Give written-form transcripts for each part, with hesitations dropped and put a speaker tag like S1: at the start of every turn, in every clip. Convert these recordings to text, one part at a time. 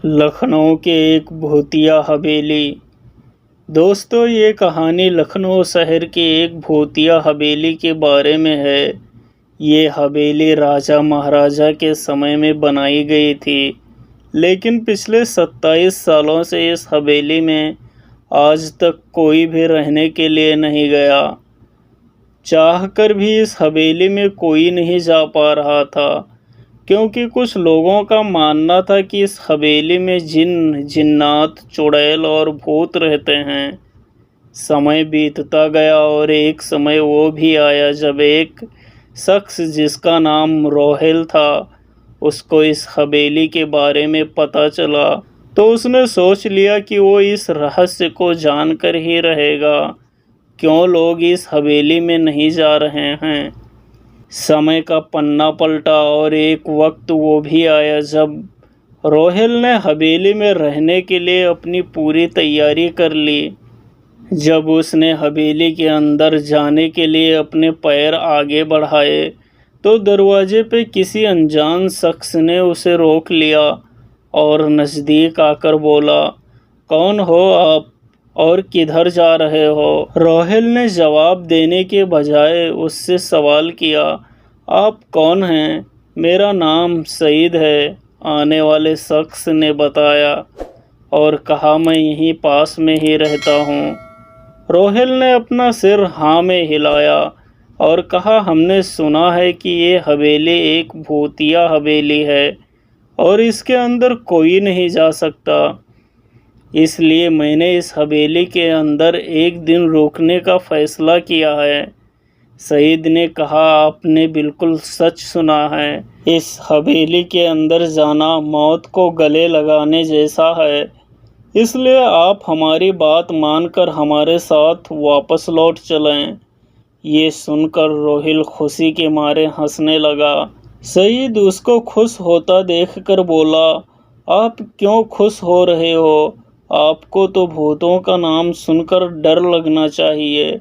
S1: लखनऊ के एक भूतिया हवेली। दोस्तों, ये कहानी लखनऊ शहर की एक भूतिया हवेली के बारे में है। ये हवेली राजा महाराजा के समय में बनाई गई थी, लेकिन पिछले 27 सालों से इस हवेली में आज तक कोई भी रहने के लिए नहीं गया। चाहकर भी इस हवेली में कोई नहीं जा पा रहा था, क्योंकि कुछ लोगों का मानना था कि इस हवेली में जिन, जिन्नात, चुड़ैल और भूत रहते हैं। समय बीतता गया और एक समय वो भी आया जब एक शख्स जिसका नाम रोहेल था, उसको इस हवेली के बारे में पता चला, तो उसने सोच लिया कि वो इस रहस्य को जानकर ही रहेगा, क्यों लोग इस हवेली में नहीं जा रहे हैं। समय का पन्ना पलटा और एक वक्त वो भी आया जब रोहेल ने हवेली में रहने के लिए अपनी पूरी तैयारी कर ली। जब उसने हवेली के अंदर जाने के लिए अपने पैर आगे बढ़ाए, तो दरवाजे पे किसी अनजान शख्स ने उसे रोक लिया और नज़दीक आकर बोला, "कौन हो आप और किधर जा रहे हो?" रोहेल ने जवाब देने के बजाय उससे सवाल किया, "आप कौन हैं?" "मेरा नाम सईद है," आने वाले शख्स ने बताया और कहा, "मैं यहीं पास में ही रहता हूँ।" रोहेल ने अपना सिर हाँ में हिलाया और कहा, "हमने सुना है कि ये हवेली एक भूतिया हवेली है और इसके अंदर कोई नहीं जा सकता, इसलिए मैंने इस हवेली के अंदर एक दिन रुकने का फैसला किया है।" सईद ने कहा, "आपने बिल्कुल सच सुना है। इस हवेली के अंदर जाना मौत को गले लगाने जैसा है, इसलिए आप हमारी बात मानकर हमारे साथ वापस लौट चलें।" ये सुनकर रोहिल खुशी के मारे हंसने लगा। सईद उसको खुश होता देखकर बोला, "आप क्यों खुश हो रहे हो? आपको तो भूतों का नाम सुनकर डर लगना चाहिए।"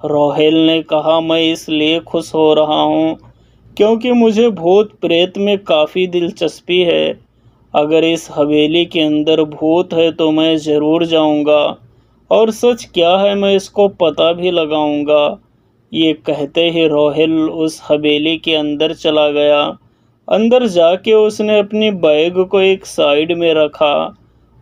S1: रोहेल ने कहा, "मैं इसलिए खुश हो रहा हूँ क्योंकि मुझे भूत प्रेत में काफ़ी दिलचस्पी है। अगर इस हवेली के अंदर भूत है तो मैं ज़रूर जाऊँगा और सच क्या है मैं इसको पता भी लगाऊँगा।" ये कहते ही रोहेल उस हवेली के अंदर चला गया। अंदर जाके उसने अपनी बैग को एक साइड में रखा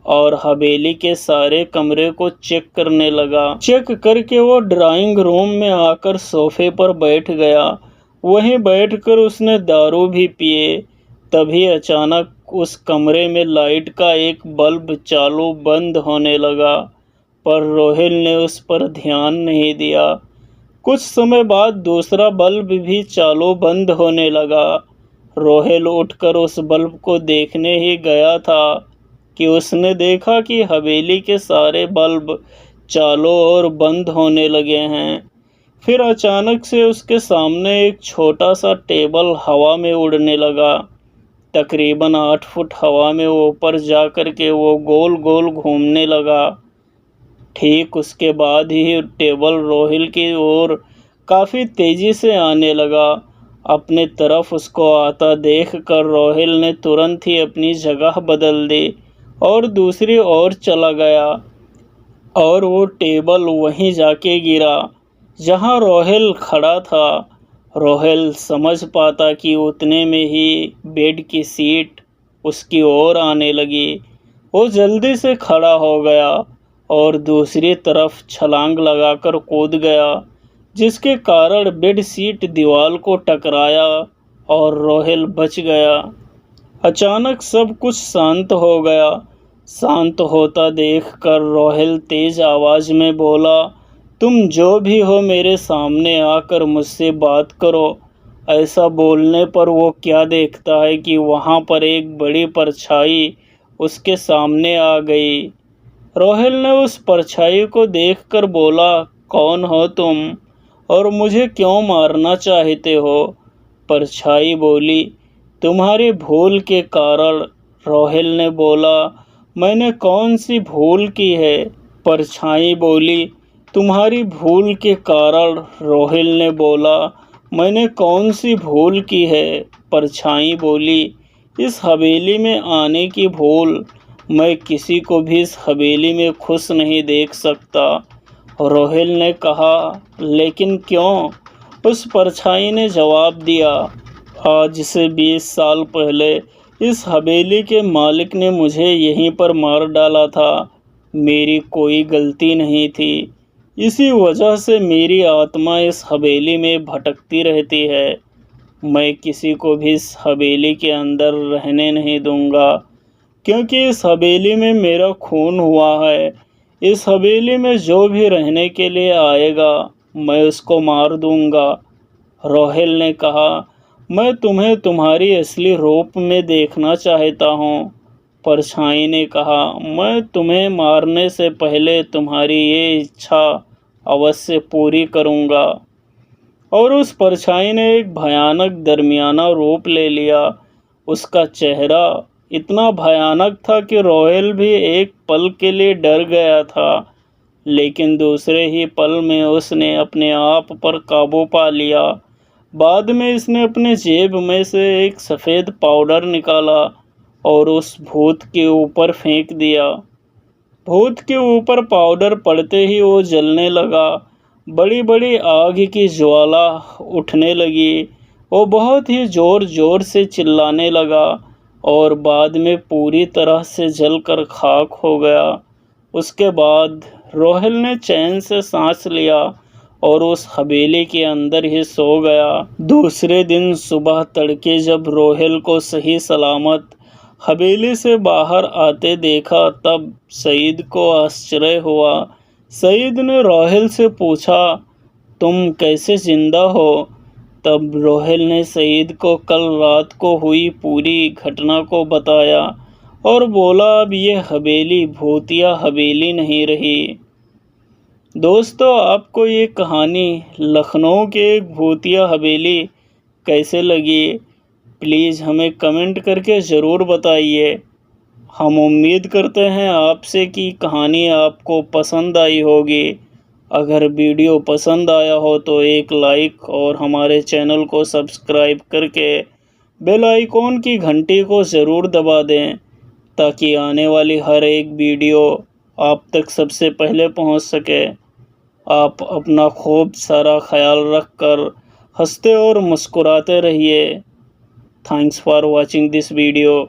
S1: और हवेली के सारे कमरे को चेक करने लगा। चेक करके वो ड्राइंग रूम में आकर सोफे पर बैठ गया। वहीं बैठकर उसने दारू भी पिए। तभी अचानक उस कमरे में लाइट का एक बल्ब चालू बंद होने लगा, पर रोहिल ने उस पर ध्यान नहीं दिया। कुछ समय बाद दूसरा बल्ब भी चालू बंद होने लगा। रोहिल उठकर उस बल्ब को देखने ही गया था कि उसने देखा कि हवेली के सारे बल्ब चालू और बंद होने लगे हैं। फिर अचानक से उसके सामने एक छोटा सा टेबल हवा में उड़ने लगा। तकरीबन 8 फुट हवा में ऊपर जाकर के वो गोल गोल घूमने लगा। ठीक उसके बाद ही टेबल रोहिल की ओर काफ़ी तेज़ी से आने लगा। अपने तरफ उसको आता देखकर रोहिल ने तुरंत ही अपनी जगह बदल दी और दूसरी ओर चला गया और वो टेबल वहीं जाके गिरा जहां रोहेल खड़ा था। रोहेल समझ पाता कि उतने में ही बेड की सीट उसकी ओर आने लगी। वो जल्दी से खड़ा हो गया और दूसरी तरफ छलांग लगाकर कूद गया, जिसके कारण बेड सीट दीवार को टकराया और रोहेल बच गया। अचानक सब कुछ शांत हो गया। शांत होता देखकर रोहेल तेज आवाज में बोला, "तुम जो भी हो मेरे सामने आकर मुझसे बात करो।" ऐसा बोलने पर वो क्या देखता है कि वहाँ पर एक बड़ी परछाई उसके सामने आ गई। रोहेल ने उस परछाई को देखकर बोला, "कौन हो तुम और मुझे क्यों मारना चाहते हो?" परछाई बोली, "तुम्हारी भूल के कारण।" रोहेल ने बोला, "मैंने कौन सी भूल की है?" परछाई बोली, "तुम्हारी भूल के कारण।" रोहेल ने बोला, "मैंने कौन सी भूल की है?" परछाई बोली, "इस हवेली में आने की भूल।" मैं किसी को भी इस हवेली में खुश नहीं देख सकता। रोहिल ने कहा, लेकिन क्यों? उस परछाई ने जवाब दिया, आज से 20 साल पहले इस हवेली के मालिक ने मुझे यहीं पर मार डाला था। मेरी कोई गलती नहीं थी। इसी वजह से मेरी आत्मा इस हवेली में भटकती रहती है। मैं किसी को भी इस हवेली के अंदर रहने नहीं दूंगा, क्योंकि इस हवेली में मेरा खून हुआ है। इस हवेली में जो भी रहने के लिए आएगा, मैं उसको मार दूंगा। रोहिल ने कहा, मैं तुम्हें तुम्हारी असली रूप में देखना चाहता हूँ। परछाई ने कहा, मैं तुम्हें मारने से पहले तुम्हारी ये इच्छा अवश्य पूरी करूँगा। और उस परछाई ने एक भयानक दरमियाना रूप ले लिया। उसका चेहरा इतना भयानक था कि रोहिल भी एक पल के लिए डर गया था, लेकिन दूसरे ही पल में उसने अपने आप पर काबू पा लिया। बाद में इसने अपने जेब में से एक सफ़ेद पाउडर निकाला और उस भूत के ऊपर फेंक दिया। भूत के ऊपर पाउडर पड़ते ही वो जलने लगा। बड़ी बड़ी आग की ज्वाला उठने लगी। वो बहुत ही ज़ोर ज़ोर से चिल्लाने लगा और बाद में पूरी तरह से जलकर खाक हो गया। उसके बाद रोहिल ने चैन से सांस लिया और उस हवेली के अंदर ही सो गया। दूसरे दिन सुबह तड़के जब रोहिल को सही सलामत हवेली से बाहर आते देखा, तब सईद को आश्चर्य हुआ। सईद ने रोहिल से पूछा, तुम कैसे जिंदा हो? तब रोहिल ने सईद को कल रात को हुई पूरी घटना को बताया और बोला, अब ये हवेली भूतिया हवेली नहीं रही। दोस्तों, आपको ये कहानी लखनऊ के एक भूतिया हवेली कैसे लगी? प्लीज़ हमें कमेंट करके ज़रूर बताइए। हम उम्मीद करते हैं आपसे कि कहानी आपको पसंद आई होगी। अगर वीडियो पसंद आया हो तो एक लाइक और हमारे चैनल को सब्सक्राइब करके बेल आइकॉन की घंटी को ज़रूर दबा दें, ताकि आने वाली हर एक वीडियो आप तक सबसे पहले पहुंच सके। आप अपना खूब सारा ख्याल रखकर हंसते और मुस्कुराते रहिए। Thanks for watching this video.